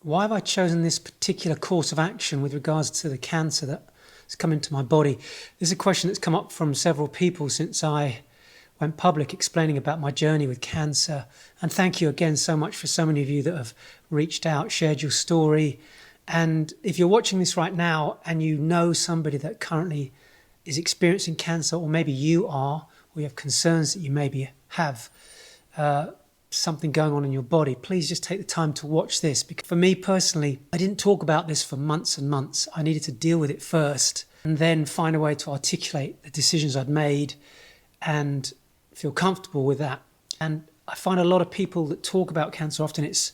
Why have I chosen this particular course of action with regards to the cancer that's come into my body? This is a question that's come up from several people since I went public explaining about my journey with cancer. And thank you again so much for so many of you that have reached out, shared your story. And if you're watching this right now and you know somebody that currently is experiencing cancer, or maybe you are, or you have concerns that you maybe have something going on in your body, please just take the time to watch this. Because for me personally, I didn't talk about this for months and months. I needed to deal with it first and then find a way to articulate the decisions I'd made and feel comfortable with that. And I find a lot of people that talk about cancer, often it's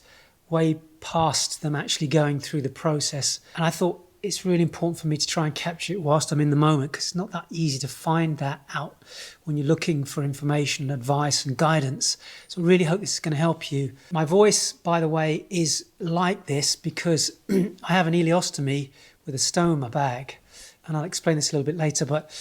way past them actually going through the process. And I thought it's really important for me to try and capture it whilst I'm in the moment, because it's not that easy to find that out when you're looking for information, advice and guidance. So I really hope this is going to help you. My voice, by the way, is like this because I have an ileostomy with a stone in my bag. And I'll explain this a little bit later, but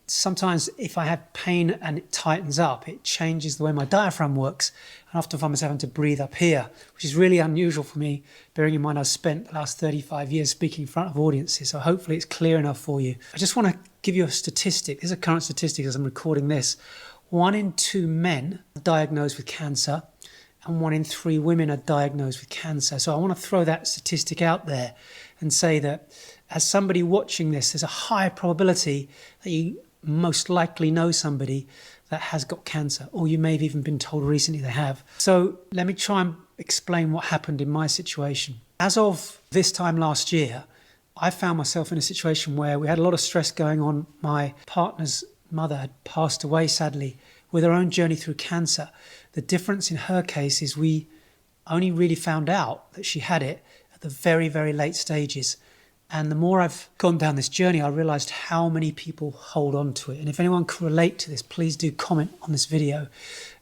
sometimes if I have pain and it tightens up, it changes the way my diaphragm works. And often I find myself having to breathe up here, which is really unusual for me, bearing in mind I've spent the last 35 years speaking in front of audiences. So hopefully it's clear enough for you. I just want to give you a statistic. This is a current statistic as I'm recording this. 1 in 2 men are diagnosed with cancer and 1 in 3 women are diagnosed with cancer. So I want to throw that statistic out there and say that as somebody watching this, there's a high probability that you most likely know somebody that has got cancer, or you may have even been told recently they have. So let me try and explain what happened in my situation. As of this time last year, I found myself in a situation where we had a lot of stress going on. My partner's mother had passed away, sadly, with her own journey through cancer. The difference in her case is we only really found out that she had it at the very, very late stages. And the more I've gone down this journey, I realized how many people hold on to it. And if anyone can relate to this, please do comment on this video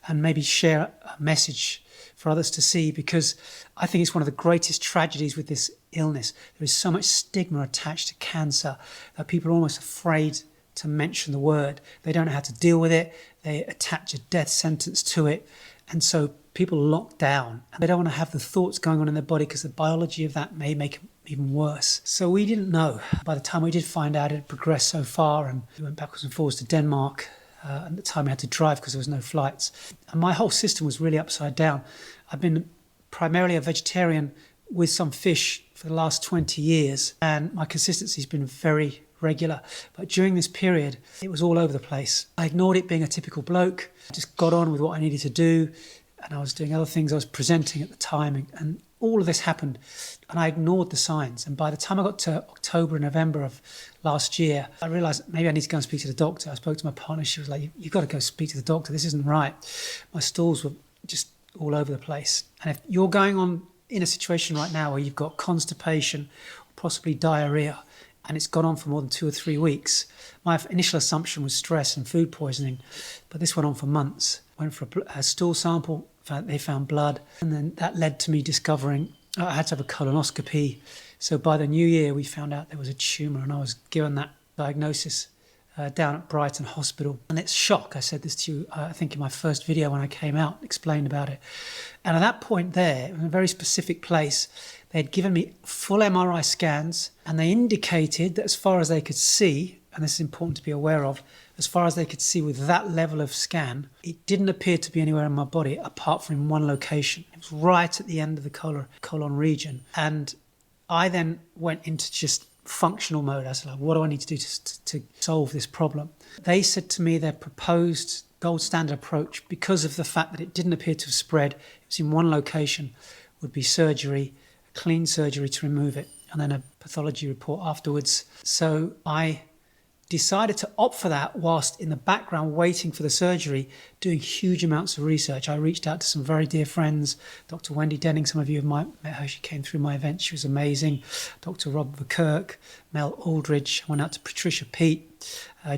and maybe share a message for others to see, because I think it's one of the greatest tragedies with this illness. There is so much stigma attached to cancer that people are almost afraid to mention the word. They don't know how to deal with it. They attach a death sentence to it. And so people lock down and they don't want to have the thoughts going on in their body because the biology of that may make it even worse. So we didn't know. By the time we did find out, it had progressed so far, and we went backwards and forwards to Denmark. At the time we had to drive because there was no flights. And my whole system was really upside down. I've been primarily a vegetarian with some fish for the last 20 years, and my consistency has been very regular. But during this period, it was all over the place. I ignored it being a typical bloke. I just got on with what I needed to do, and I was doing other things. I was presenting at the time, and all of this happened, and I ignored the signs. And by the time I got to October and November of last year, I realized maybe I need to go and speak to the doctor. I spoke to my partner. She was like, you've got to go speak to the doctor. This isn't right. My stools were just all over the place. And if you're going on in a situation right now where you've got constipation, possibly diarrhea, and it's gone on for more than 2 or 3 weeks, my initial assumption was stress and food poisoning, but this went on for months. Went for a stool sample, they found blood, and then that led to me discovering I had to have a colonoscopy. So by the new year, we found out there was a tumour, and I was given that diagnosis down at Brighton Hospital. And it's shock. I said this to you, I think in my first video when I came out, explained about it. And at that point there, in a very specific place, they had given me full MRI scans, and they indicated that as far as they could see, and this is important to be aware of, as far as they could see with that level of scan, it didn't appear to be anywhere in my body apart from in one location. It was right at the end of the colon region. And I then went into just functional mode. I was like, what do I need to do to solve this problem? They said to me their proposed gold standard approach, because of the fact that it didn't appear to have spread, it was in one location, would be surgery, a clean surgery to remove it, and then a pathology report afterwards. So I decided to opt for that whilst in the background waiting for the surgery, doing huge amounts of research. I reached out to some very dear friends, Dr. Wendy Denning, some of you have met her, she came through my event, she was amazing, Dr. Rob Verkerk, Mel Aldridge, I went out to Patricia Peat,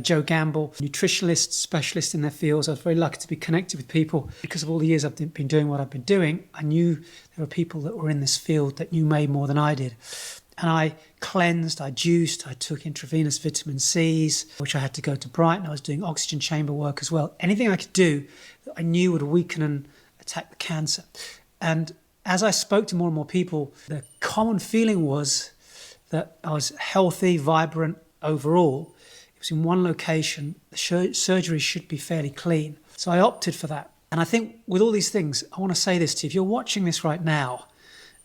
Joe Gamble, nutritionalists, specialists in their fields. I was very lucky to be connected with people. Because of all the years I've been doing what I've been doing, I knew there were people that were in this field that knew way more than I did. And I cleansed, I juiced, I took intravenous vitamin C's, which I had to go to Brighton. I was doing oxygen chamber work as well. Anything I could do that I knew would weaken and attack the cancer. And as I spoke to more and more people, the common feeling was that I was healthy, vibrant overall. It was in one location. The surgery should be fairly clean. So I opted for that. And I think with all these things, I want to say this to you. If you're watching this right now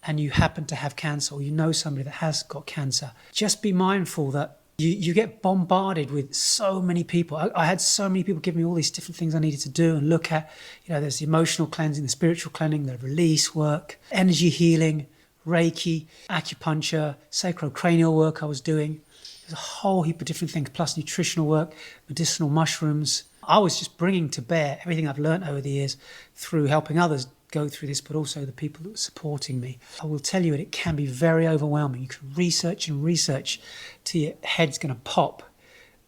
and you happen to have cancer, or you know somebody that has got cancer, just be mindful that you get bombarded with so many people. I had so many people give me all these different things I needed to do and look at. There's the emotional cleansing, the spiritual cleansing, the release work, energy healing, Reiki, acupuncture, sacrocranial work I was doing. There's a whole heap of different things, plus nutritional work, medicinal mushrooms. I was just bringing to bear everything I've learned over the years through helping others go through this, but also the people that were supporting me. I will tell you, it can be very overwhelming. You can research and research till your head's going to pop.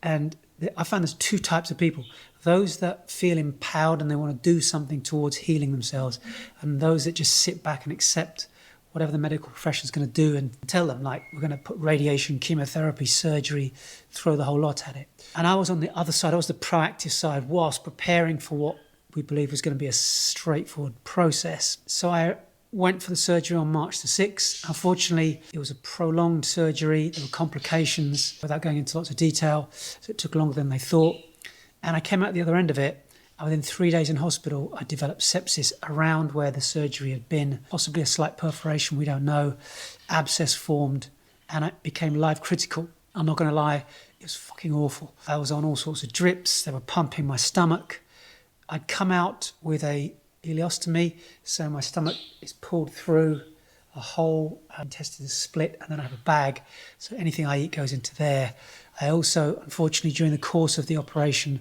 And I found there's two types of people: those that feel empowered and they want to do something towards healing themselves, and those that just sit back and accept whatever the medical profession is going to do and tell them, like, we're going to put radiation, chemotherapy, surgery, throw the whole lot at it. And I was on the other side. I was the proactive side, whilst preparing for what we believe was going to be a straightforward process. So I went for the surgery on March the 6th. Unfortunately, it was a prolonged surgery. There were complications, without going into lots of detail. So it took longer than they thought. And I came out the other end of it. And within 3 days in hospital, I developed sepsis around where the surgery had been. Possibly a slight perforation, we don't know. Abscess formed, and it became life critical. I'm not going to lie, it was fucking awful. I was on all sorts of drips. They were pumping my stomach. I'd come out with a ileostomy, so my stomach is pulled through, a whole intestine is split, and then I have a bag, so anything I eat goes into there. I also, unfortunately, during the course of the operation,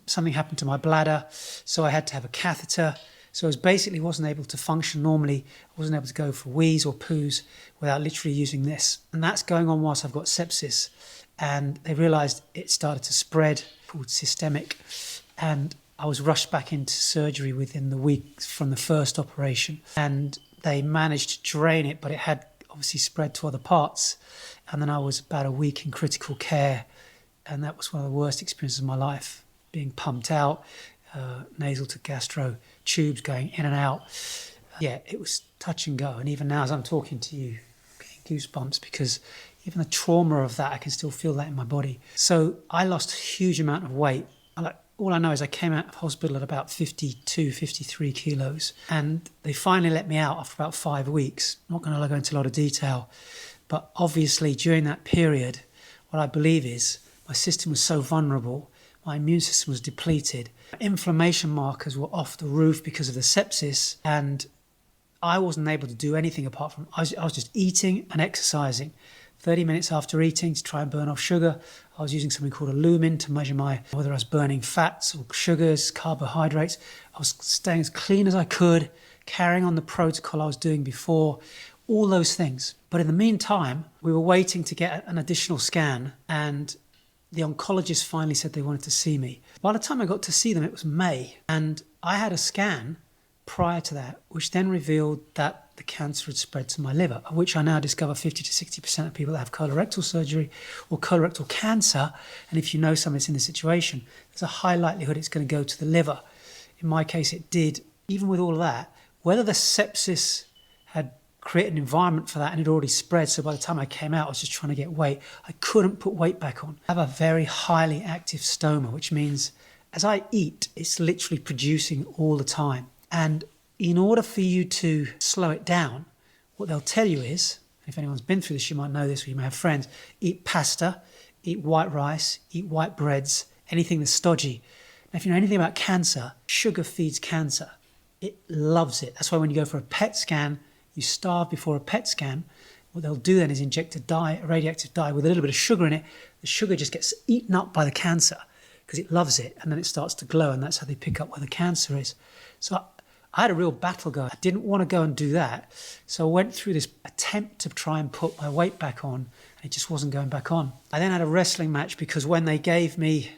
something happened to my bladder, so I had to have a catheter. So I basically wasn't able to function normally. I wasn't able to go for wheeze or poos without literally using this. And that's going on whilst I've got sepsis. And they realised it started to spread, called systemic. And I was rushed back into surgery within the week from the first operation. And they managed to drain it, but it had obviously spread to other parts. And then I was about a week in critical care. And that was one of the worst experiences of my life, being pumped out, nasal to gastro, tubes going in and out. Yeah, it was touch and go. And even now, as I'm talking to you, I'm getting goosebumps, because even the trauma of that, I can still feel that in my body. So I lost a huge amount of weight. All I know is I came out of hospital at about 52, 53 kilos. And they finally let me out after about 5 weeks. I'm not going to go into a lot of detail. But obviously, during that period, what I believe is my system was so vulnerable, my immune system was depleted. Inflammation markers were off the roof because of the sepsis, and I wasn't able to do anything apart from, I was just eating and exercising. 30 minutes after eating to try and burn off sugar, I was using something called a lumen to measure whether I was burning fats or sugars, carbohydrates. I was staying as clean as I could, carrying on the protocol I was doing before, all those things. But in the meantime, we were waiting to get an additional scan, and the oncologist finally said they wanted to see me. By the time I got to see them, it was May, and I had a scan prior to that, which then revealed that the cancer had spread to my liver, of which I now discover 50 to 60% of people that have colorectal surgery or colorectal cancer, and if you know someone that's in the situation, there's a high likelihood it's going to go to the liver. In my case, it did. Even with all of that, whether the sepsis had created an environment for that and it already spread, so by the time I came out, I was just trying to get weight. I couldn't put weight back on. I have a very highly active stoma, which means as I eat, it's literally producing all the time. And in order for you to slow it down, what they'll tell you is, if anyone's been through this, you might know this, or you may have friends, eat pasta, eat white rice, eat white breads, anything that's stodgy. Now, if you know anything about cancer, sugar feeds cancer. It loves it. That's why when you go for a PET scan, you starve before a PET scan. What they'll do then is inject a radioactive dye with a little bit of sugar in it. The sugar just gets eaten up by the cancer because it loves it, and then it starts to glow, and that's how they pick up where the cancer is. So I had a real battle going. I didn't want to go and do that. So I went through this attempt to try and put my weight back on, and it just wasn't going back on. I then had a wrestling match because when they gave me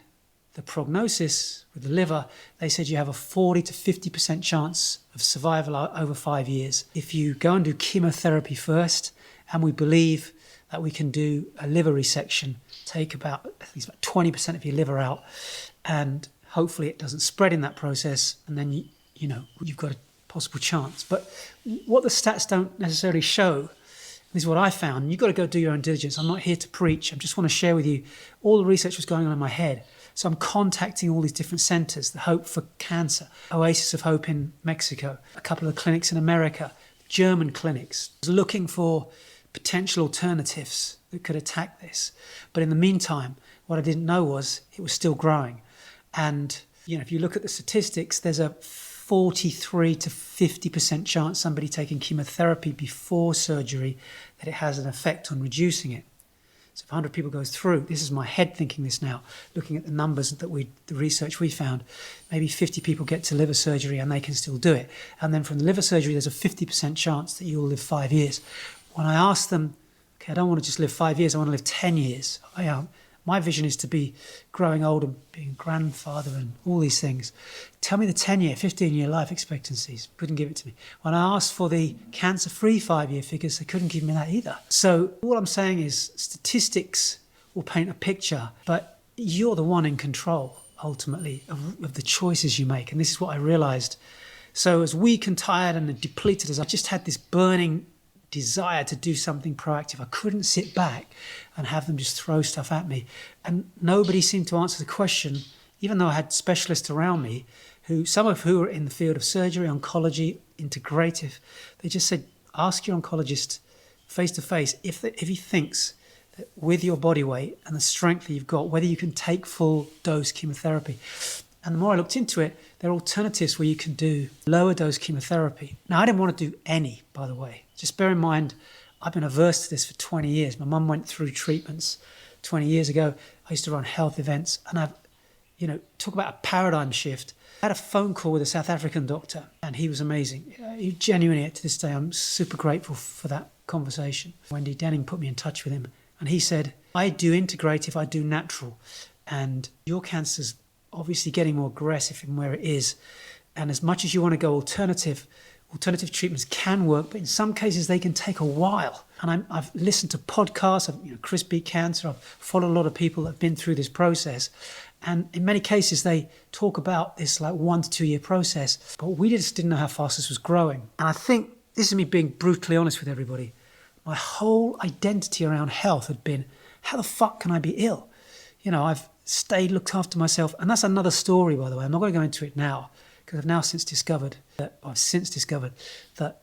the prognosis with the liver, they said you have a 40 to 50% chance of survival over 5 years. If you go and do chemotherapy first, and we believe that we can do a liver resection, take about, I think it's about 20% of your liver out, and hopefully it doesn't spread in that process, and then you've got a possible chance. But what the stats don't necessarily show, this is what I found, and you've got to go do your own diligence. I'm not here to preach. I just want to share with you all the research that's going on in my head. So I'm contacting all these different centres, the Hope for Cancer, Oasis of Hope in Mexico, a couple of clinics in America, German clinics, looking for potential alternatives that could attack this. But in the meantime, what I didn't know was it was still growing. And, if you look at the statistics, there's a 43 to 50% chance somebody taking chemotherapy before surgery that it has an effect on reducing it. So if 100 people goes through, this is my head thinking this now, looking at the numbers that the research we found, maybe 50 people get to liver surgery and they can still do it. And then from the liver surgery, there's a 50% chance that you'll live 5 years. When I asked them, okay, I don't want to just live 5 years, I want to live 10 years. My vision is to be growing old and being a grandfather and all these things. Tell me the 10-year, 15-year life expectancies. Couldn't give it to me. When I asked for the cancer-free 5-year figures, they couldn't give me that either. So all I'm saying is statistics will paint a picture, but you're the one in control, ultimately, of the choices you make. And this is what I realized. So as weak and tired and depleted as I just had this burning desire to do something proactive, I couldn't sit back and have them just throw stuff at me. And nobody seemed to answer the question, even though I had specialists around me, some of who are in the field of surgery, oncology, integrative. They just said, ask your oncologist face to face if he thinks that with your body weight and the strength that you've got, whether you can take full dose chemotherapy. And the more I looked into it, there are alternatives where you can do lower dose chemotherapy. Now, I didn't want to do any, by the way. Just bear in mind, I've been averse to this for 20 years. My mum went through treatments 20 years ago. I used to run health events, and talk about a paradigm shift. I had a phone call with a South African doctor, and he was amazing. He genuinely, to this day, I'm super grateful for that conversation. Wendy Denning put me in touch with him, and he said, I do integrative, I do natural, and your cancer's obviously getting more aggressive from where it is. And as much as you want to go alternative treatments can work, but in some cases they can take a while. And I've listened to podcasts, Chris Beat Cancer, I've followed a lot of people that have been through this process. And in many cases they talk about this 1 to 2 year process, but we just didn't know how fast this was growing. And I think, this is me being brutally honest with everybody, my whole identity around health had been, how the fuck can I be ill? I've looked after myself. And that's another story, by the way. I'm not going to go into it now, because I've since discovered that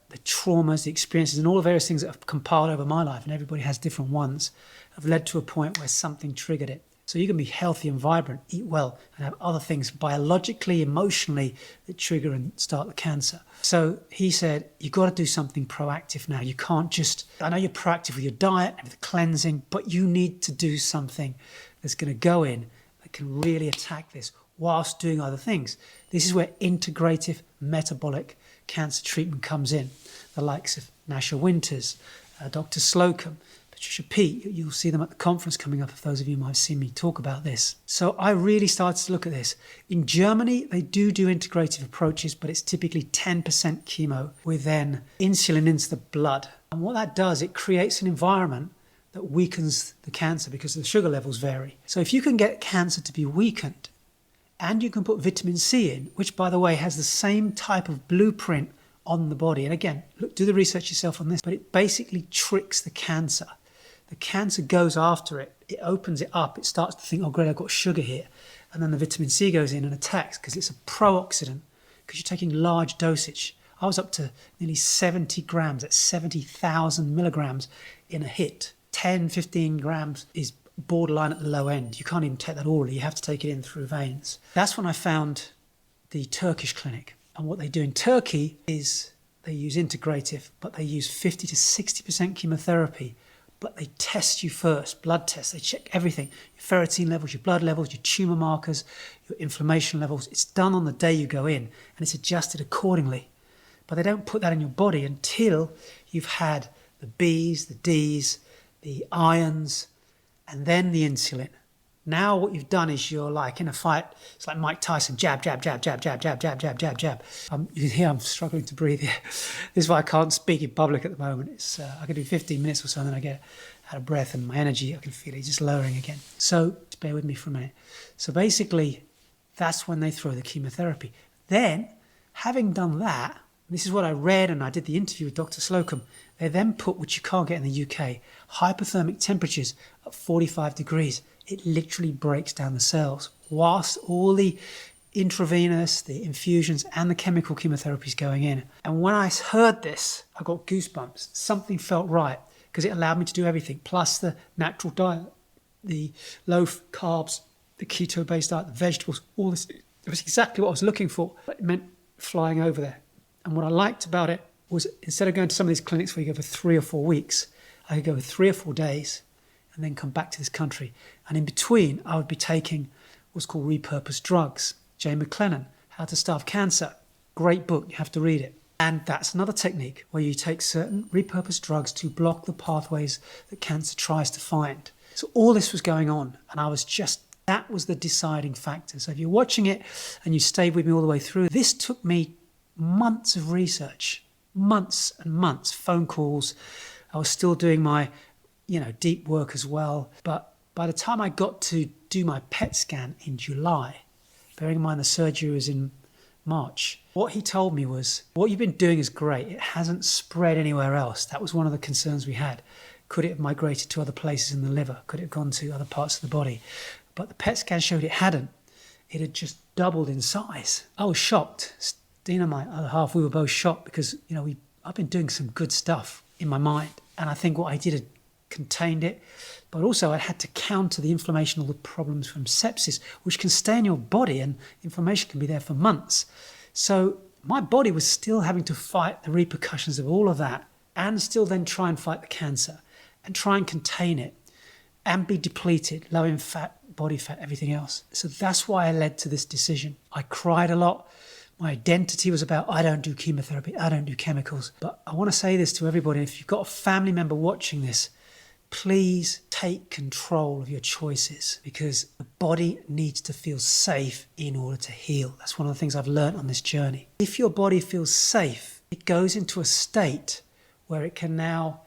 the traumas, the experiences, and all the various things that have compiled over my life, and everybody has different ones, have led to a point where something triggered it. So you can be healthy and vibrant, eat well, and have other things biologically, emotionally that trigger and start the cancer. So he said, you've got to do something proactive now. You can't just, I know you're proactive with your diet and with the cleansing, but you need to do something that's going to go in that can really attack this whilst doing other things. This is where integrative metabolic cancer treatment comes in. The likes of Nasha Winters, Dr. Slocum, Patricia Peat, you'll see them at the conference coming up if those of you might have seen me talk about this. So I really started to look at this. In Germany, they do integrative approaches, but it's typically 10% chemo with then insulin into the blood. And what that does, it creates an environment that weakens the cancer because the sugar levels vary. So if you can get cancer to be weakened, and you can put vitamin C in, which, by the way, has the same type of blueprint on the body. And again, do the research yourself on this, but it basically tricks the cancer. The cancer goes after it. It opens it up. It starts to think, oh, great, I've got sugar here. And then the vitamin C goes in and attacks because it's a pro-oxidant, because you're taking large dosage. I was up to nearly 70 grams, that's 70,000 milligrams in a hit. 10, 15 grams is borderline at the low end. You can't even take that orally. You have to take it in through veins. That's when I found the Turkish clinic. And what they do in Turkey is they use integrative, but they use 50 to 60% chemotherapy. But they test you first, blood tests. They check everything, your ferritin levels, your blood levels, your tumour markers, your inflammation levels. It's done on the day you go in, and it's adjusted accordingly. But they don't put that in your body until you've had the Bs, the Ds, the irons, and then the insulin. Now what you've done is you're like in a fight. It's like Mike Tyson, jab, jab, jab, jab, jab, jab, jab, jab, jab, jab. You can hear I'm struggling to breathe here. This is why I can't speak in public at the moment. I can do 15 minutes or so and then I get out of breath and my energy, I can feel it just lowering again. So just bear with me for a minute. So basically, that's when they throw the chemotherapy. Then, having done that, This is what I read, and I did the interview with Dr. Slocum. They then put, which you can't get in the UK, hypothermic temperatures at 45 degrees. It literally breaks down the cells, whilst all the intravenous, the infusions, and the chemical chemotherapy is going in. And when I heard this, I got goosebumps. Something felt right, because it allowed me to do everything, plus the natural diet, the low carbs, the keto-based diet, the vegetables, all this. It was exactly what I was looking for. It meant flying over there. And what I liked about it was, instead of going to some of these clinics where you go for 3 or 4 weeks, I could go for 3 or 4 days and then come back to this country. And in between, I would be taking what's called repurposed drugs. Jay McLennan, How to Starve Cancer. Great book, you have to read it. And that's another technique where you take certain repurposed drugs to block the pathways that cancer tries to find. So all this was going on, and that was the deciding factor. So if you're watching it and you stayed with me all the way through, this took me months of research, months and months, phone calls. I was still doing my, deep work as well. But by the time I got to do my PET scan in July, bearing in mind the surgery was in March, what he told me was, what you've been doing is great. It hasn't spread anywhere else. That was one of the concerns we had. Could it have migrated to other places in the liver? Could it have gone to other parts of the body? But the PET scan showed it hadn't. It had just doubled in size. I was shocked. Dina, my other half, we were both shocked because, I've been doing some good stuff in my mind. And I think what I did had contained it. But also I had to counter the inflammation, all the problems from sepsis, which can stay in your body, and inflammation can be there for months. So my body was still having to fight the repercussions of all of that, and still then try and fight the cancer and try and contain it and be depleted, low in fat, body fat, everything else. So that's why I led to this decision. I cried a lot. My identity was about, I don't do chemotherapy, I don't do chemicals. But I want to say this to everybody. If you've got a family member watching this, please take control of your choices, because the body needs to feel safe in order to heal. That's one of the things I've learned on this journey. If your body feels safe, it goes into a state where it can now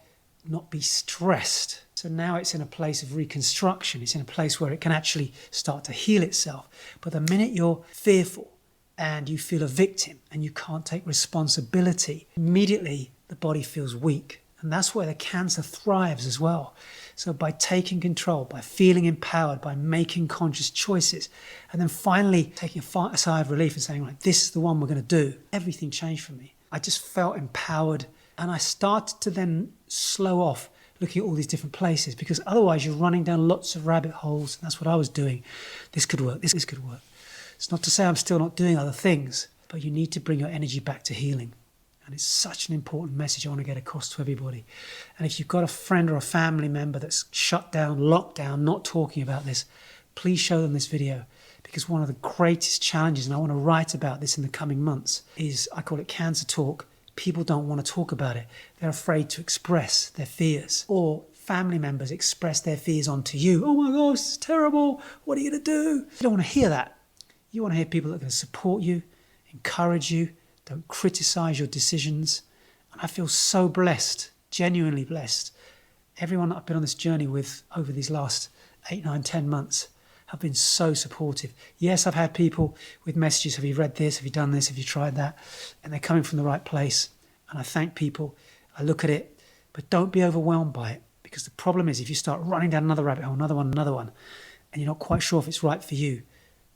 not be stressed. So now it's in a place of reconstruction. It's in a place where it can actually start to heal itself. But the minute you're fearful and you feel a victim and you can't take responsibility, immediately the body feels weak. And that's where the cancer thrives as well. So by taking control, by feeling empowered, by making conscious choices, and then finally taking a sigh of relief and saying, right, this is the one we're going to do, everything changed for me. I just felt empowered, and I started to then slow off looking at all these different places, because otherwise you're running down lots of rabbit holes, and that's what I was doing. This could work, this could work. It's not to say I'm still not doing other things, but you need to bring your energy back to healing. And it's such an important message I want to get across to everybody. And if you've got a friend or a family member that's shut down, locked down, not talking about this, please show them this video. Because one of the greatest challenges, and I want to write about this in the coming months, is, I call it cancer talk. People don't want to talk about it. They're afraid to express their fears. Or family members express their fears onto you. Oh my gosh, this is terrible. What are you going to do? You don't want to hear that. You want to hear people that are going to support you, encourage you, don't criticize your decisions. And I feel so blessed, genuinely blessed. Everyone that I've been on this journey with over these last 8, 9, 10 months have been so supportive. Yes, I've had people with messages, have you read this, have you done this, have you tried that? And they're coming from the right place. And I thank people, I look at it, but don't be overwhelmed by it. Because the problem is, if you start running down another rabbit hole, another one, and you're not quite sure if it's right for you,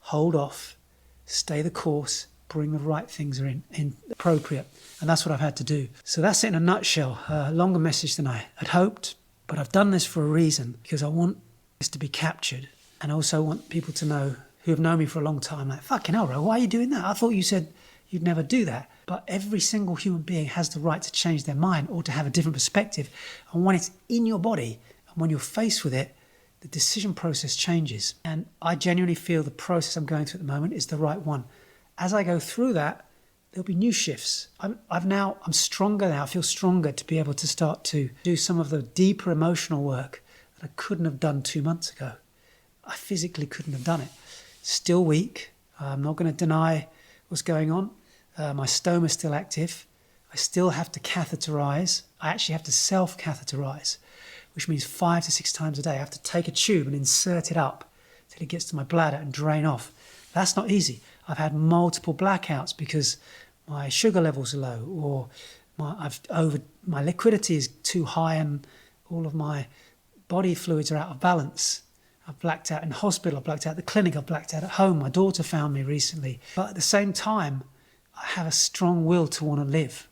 hold off, stay the course, bring the right things in appropriate. And that's what I've had to do. So that's it in a nutshell. A longer message than I had hoped, but I've done this for a reason, because I want this to be captured. And I also want people to know, who have known me for a long time, like, fucking hell, bro, why are you doing that? I thought you said you'd never do that. But every single human being has the right to change their mind or to have a different perspective. And when it's in your body, and when you're faced with it, the decision process changes. And I genuinely feel the process I'm going through at the moment is the right one. As I go through that, there'll be new shifts. I'm stronger now. I feel stronger to be able to start to do some of the deeper emotional work that I couldn't have done 2 months ago. I physically couldn't have done it. Still weak. I'm not going to deny what's going on. My stoma is still active. I still have to catheterize. I actually have to self-catheterize, which means 5 to 6 times a day. I have to take a tube and insert it up till it gets to my bladder and drain off. That's not easy. I've had multiple blackouts because my sugar levels are low, or my liquidity is too high and all of my body fluids are out of balance. I've blacked out in hospital, I've blacked out at the clinic, I've blacked out at home. My daughter found me recently. But at the same time, I have a strong will to want to live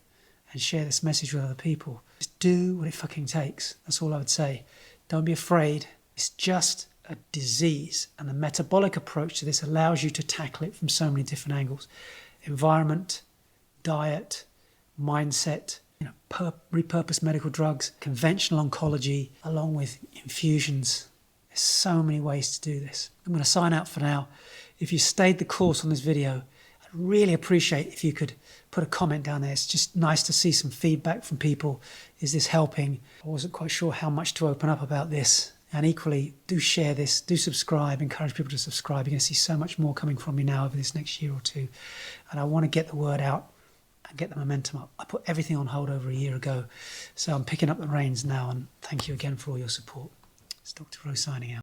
and share this message with other people. Just do what it fucking takes. That's all I would say. Don't be afraid. It's just a disease, and the metabolic approach to this allows you to tackle it from so many different angles. Environment, diet, mindset, repurposed medical drugs, conventional oncology, along with infusions. There's so many ways to do this. I'm going to sign out for now. If you stayed the course on this video, I'd really appreciate if you could put a comment down there. It's just nice to see some feedback from people. Is this helping? I wasn't quite sure how much to open up about this. And equally, do share this, do subscribe, encourage people to subscribe. You're going to see so much more coming from me now over this next year or two. And I want to get the word out and get the momentum up. I put everything on hold over a year ago, so I'm picking up the reins now, and thank you again for all your support. It's Dr. Rowe signing out.